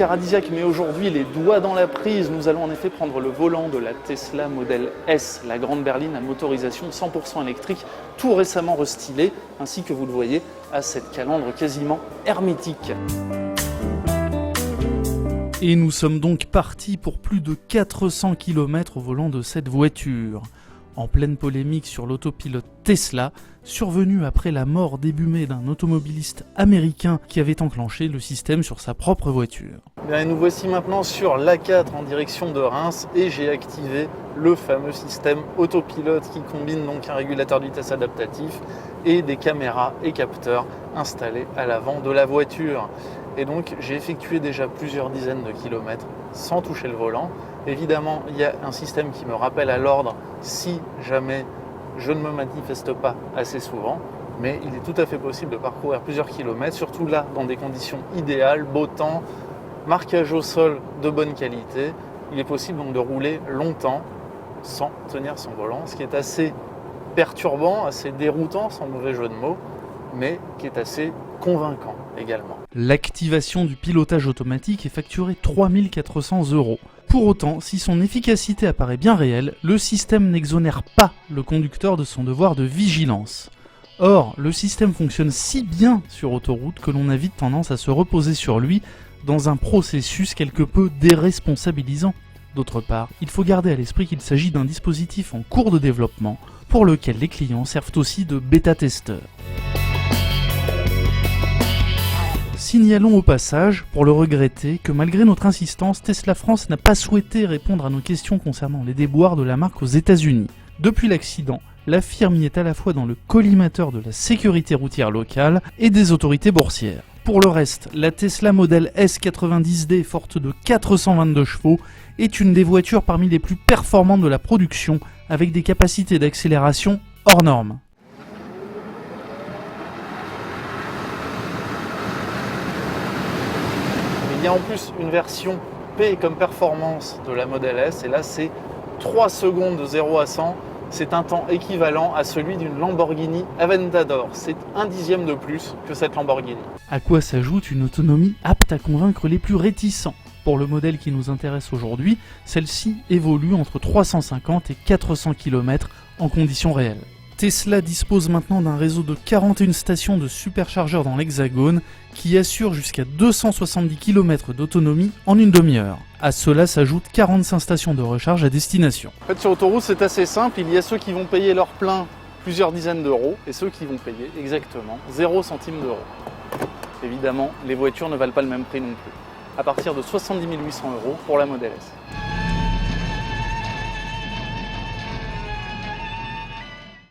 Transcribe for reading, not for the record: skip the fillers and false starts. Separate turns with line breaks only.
paradisiaque, mais aujourd'hui les doigts dans la prise. Nous allons en effet prendre le volant de la Tesla Model S, la grande berline à motorisation 100% électrique, tout récemment restylée, ainsi que vous le voyez, à cette calandre quasiment hermétique.
Et nous sommes donc partis pour plus de 400 km au volant de cette voiture. En pleine polémique sur l'autopilote Tesla, survenu après la mort début mai d'un automobiliste américain qui avait enclenché le système sur sa propre voiture.
Bien, nous voici maintenant sur l'A4 en direction de Reims et j'ai activé le fameux système autopilote qui combine donc un régulateur de vitesse adaptatif et des caméras et capteurs installés à l'avant de la voiture. Et donc j'ai effectué déjà plusieurs dizaines de kilomètres sans toucher le volant. Évidemment, il y a un système qui me rappelle à l'ordre si jamais je ne me manifeste pas assez souvent. Mais il est tout à fait possible de parcourir plusieurs kilomètres, surtout là dans des conditions idéales, beau temps, marquage au sol de bonne qualité. Il est possible donc de rouler longtemps sans tenir son volant, ce qui est assez perturbant, assez déroutant, sans mauvais jeu de mots, mais qui est assez convaincant également.
L'activation du pilotage automatique est facturée 3 400 €. Pour autant, si son efficacité apparaît bien réelle, le système n'exonère pas le conducteur de son devoir de vigilance. Or, le système fonctionne si bien sur autoroute que l'on a vite tendance à se reposer sur lui dans un processus quelque peu déresponsabilisant. D'autre part, il faut garder à l'esprit qu'il s'agit d'un dispositif en cours de développement pour lequel les clients servent aussi de bêta-testeurs. Signalons au passage, pour le regretter, que malgré notre insistance, Tesla France n'a pas souhaité répondre à nos questions concernant les déboires de la marque aux États-Unis. Depuis l'accident, la firme y est à la fois dans le collimateur de la sécurité routière locale et des autorités boursières. Pour le reste, la Tesla Model S 90D, forte de 422 chevaux, est une des voitures parmi les plus performantes de la production, avec des capacités d'accélération hors normes.
Il y a en plus une version P comme performance de la Model S, et là c'est 3 secondes de 0 à 100. C'est un temps équivalent à celui d'une Lamborghini Aventador. C'est 1/10 de plus que cette Lamborghini.
À quoi s'ajoute une autonomie apte à convaincre les plus réticents. Pour le modèle qui nous intéresse aujourd'hui, celle-ci évolue entre 350 et 400 km en conditions réelles. Tesla dispose maintenant d'un réseau de 41 stations de superchargeurs dans l'Hexagone qui assurent jusqu'à 270 km d'autonomie en une demi-heure. À cela s'ajoutent 45 stations de recharge à destination.
En fait, sur autoroute, c'est assez simple. Il y a ceux qui vont payer leur plein plusieurs dizaines d'euros et ceux qui vont payer exactement 0 centimes d'euros. Évidemment, les voitures ne valent pas le même prix non plus. À partir de 70 800 € pour la Model S.